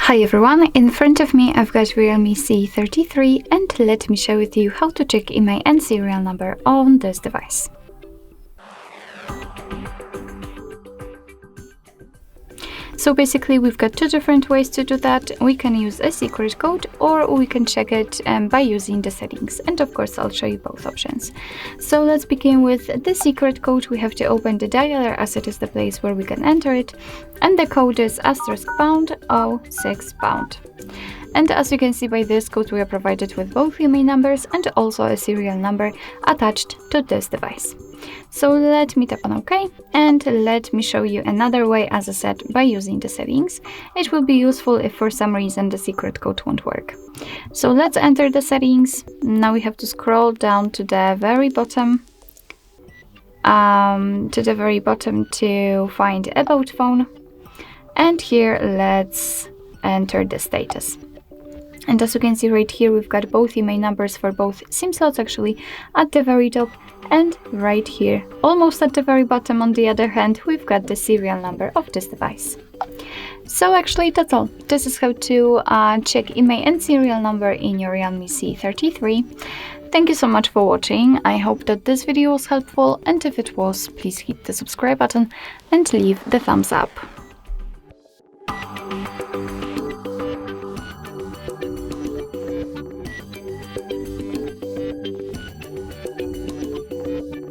Hi everyone, in front of me I've got Realme C33 and let me share with you how to check IMEI and serial number on this device. So basically we've got two different ways to do that. We can use a secret code or we can check it by using the settings, and of course I'll show you both options. So let's begin with the secret code. We have to open the dialer as it is the place where we can enter it, and the code is *#06#. And as you can see by this code, we are provided with both IMEI numbers and also a serial number attached to this device. So let me tap on OK, and let me show you another way, as I said, by using the settings. It will be useful if for some reason the secret code won't work. So let's enter the settings. Now we have to scroll down to the very bottom, to find About Phone. And here let's enter the status. And as you can see right here, we've got both IMEI numbers for both SIM slots actually at the very top, and right here, almost at the very bottom on the other hand, we've got the serial number of this device. So actually that's all. This is how to check IMEI and serial number in your Realme C33. Thank you so much for watching. I hope that this video was helpful, and if it was, please hit the subscribe button and leave the thumbs up.